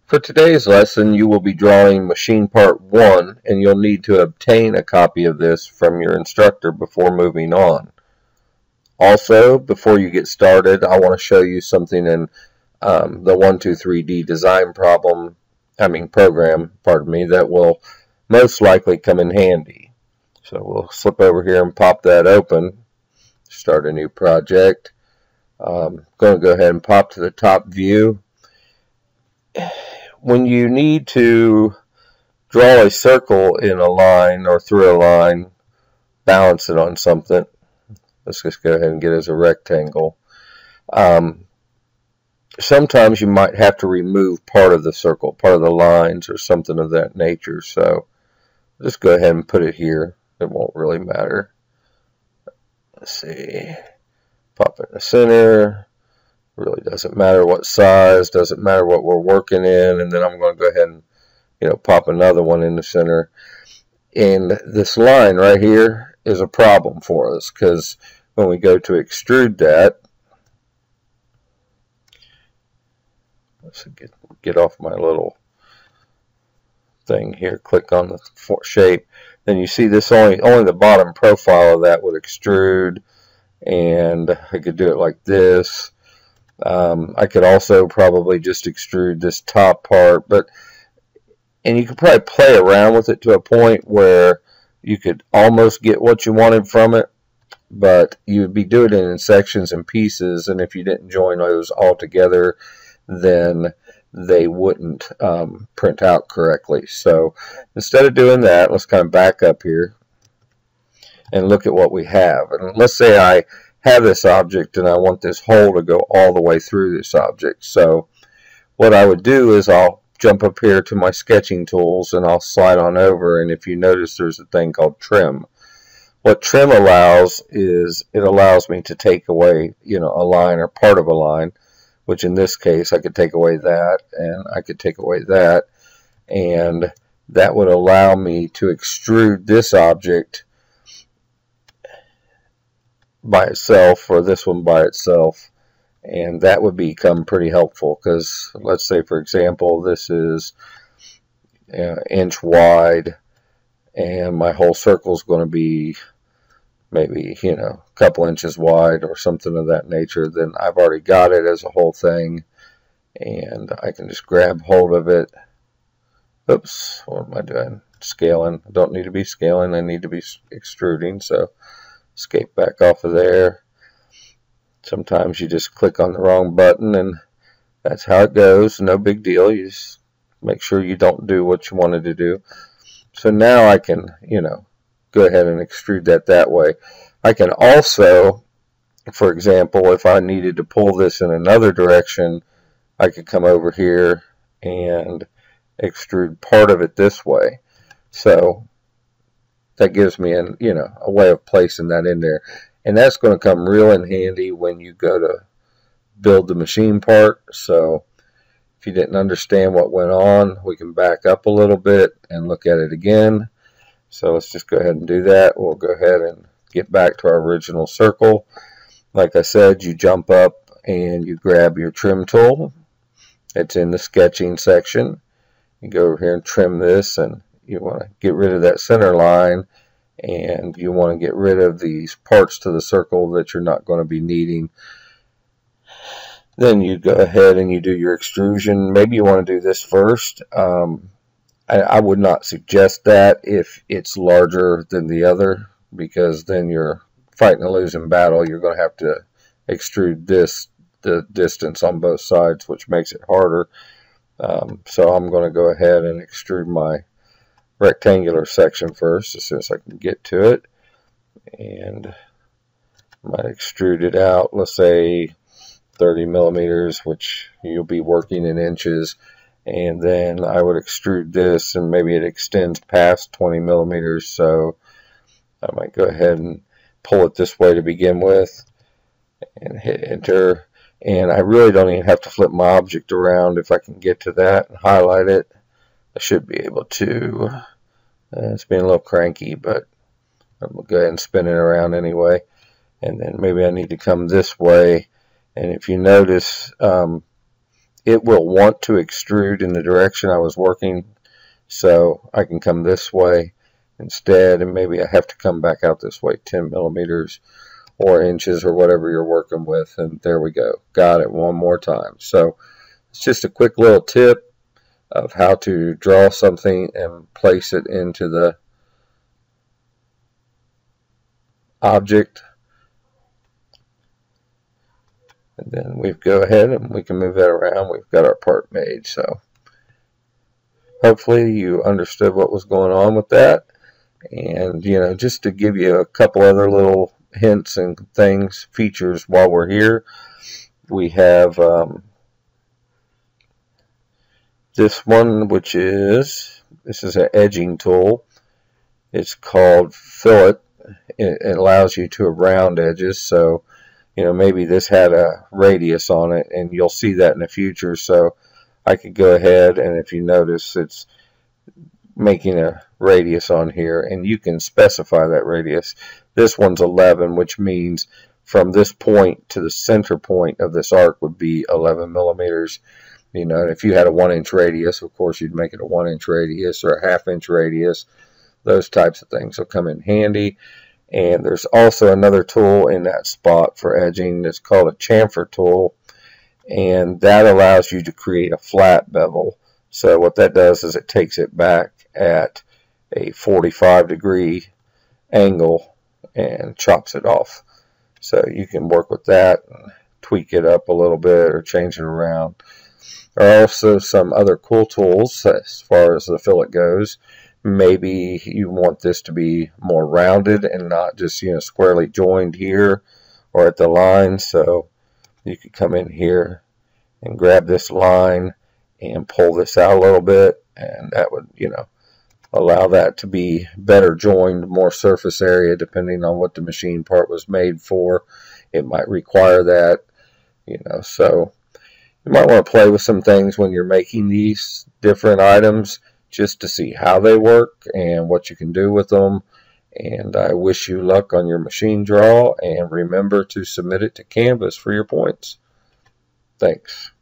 For today's lesson, you will be drawing machine part 1, and you'll need to obtain a copy of this from your instructor before moving on. Also, before you get started, I want to show you something in the 123D design program, that will most likely come in handy. So we'll flip over here and pop that open, start a new project. I'm going to go ahead and pop to the top view. When you need to draw a circle in a line or through a line, balance it on something. Let's just go ahead and get it as a rectangle. Sometimes you might have to remove part of the circle, part of the lines or something of that nature. So just go ahead and put it here. It won't really matter. Let's see. Pop it in the center. Really doesn't matter what size, doesn't matter what we're working in, and then I'm going to go ahead and pop another one in the center. And this line right here is a problem for us because when we go to extrude that, let's get off my little thing here, click on the shape, then you see this only the bottom profile of that would extrude, and I could do it like this. I could also probably just extrude this top part, and you could probably play around with it to a point where you could almost get what you wanted from it, but you would be doing it in sections and pieces, and if you didn't join those all together, then they wouldn't print out correctly. So instead of doing that, let's kind of back up here and look at what we have. And let's say I have this object and I want this hole to go all the way through this object. So what I would do is I'll jump up here to my sketching tools and I'll slide on over, and if you notice there's a thing called trim. What trim allows is it allows me to take away a line or part of a line, which in this case I could take away that and I could take away that, and that would allow me to extrude this object by itself, or this one by itself, and that would become pretty helpful because let's say, for example, this is inch wide and my whole circle is going to be maybe a couple inches wide or something of that nature. Then I've already got it as a whole thing, and I can just grab hold of it. Oops, what am I doing? Scaling. I don't need to be scaling, I need to be extruding. So escape back off of there. Sometimes you just click on the wrong button, and that's how it goes. No big deal. You just make sure you don't do what you wanted to do. So now I can, go ahead and extrude that way. I can also, for example, if I needed to pull this in another direction, I could come over here and extrude part of it this way. So that gives me a way of placing that in there, and that's going to come real in handy when you go to build the machine part. So if you didn't understand what went on, we can back up a little bit and look at it again. So let's just go ahead and do that. We'll go ahead and get back to our original circle. Like I said, you jump up and you grab your trim tool. It's in the sketching section. You go over here and trim this, and you want to get rid of that center line, and you want to get rid of these parts to the circle that you're not going to be needing. Then you go ahead and you do your extrusion. Maybe you want to do this first. I would not suggest that if it's larger than the other, because then you're fighting a losing battle. You're going to have to extrude the distance on both sides, which makes it harder. So I'm going to go ahead and extrude my rectangular section first as soon as I can get to it, and I might extrude it out, let's say 30 millimeters, which you'll be working in inches, and then I would extrude this, and maybe it extends past 20 millimeters, so I might go ahead and pull it this way to begin with and hit enter. And I really don't even have to flip my object around. If I can get to that and highlight it, I should be able to. It's being a little cranky, but I'm going to go ahead and spin it around anyway. And then maybe I need to come this way. And if you notice, it will want to extrude in the direction I was working, so I can come this way instead, and maybe I have to come back out this way 10 millimeters or inches or whatever you're working with, and there we go. Got it one more time. So it's just a quick little tip of how to draw something and place it into the object. And then we go ahead and we can move that around. We've got our part made. So hopefully you understood what was going on with that. And, you know, just to give you a couple other little hints and things, features while we're here, we have this one, which is, this is an edging tool. It's called fillet. It allows you to round edges. So, you know, maybe this had a radius on it, and you'll see that in the future. So I could go ahead, and if you notice, it's making a radius on here, and you can specify that radius. This one's 11, which means from this point to the center point of this arc would be 11 millimeters. You know, and if you had a 1-inch radius, of course, you'd make it a 1-inch radius or a 1/2-inch radius. Those types of things will come in handy. And there's also another tool in that spot for edging that's called a chamfer tool, and that allows you to create a flat bevel. So what that does is it takes it back at a 45-degree angle and chops it off. So you can work with that and tweak it up a little bit or change it around. There are also some other cool tools as far as the fillet goes. Maybe you want this to be more rounded and not just, you know, squarely joined here or at the line. So you could come in here and grab this line and pull this out a little bit, and that would, you know, allow that to be better joined, more surface area depending on what the machine part was made for. It might require that, you know. So you might want to play with some things when you're making these different items, just to see how they work and what you can do with them. And I wish you luck on your machine draw, and remember to submit it to Canvas for your points. Thanks.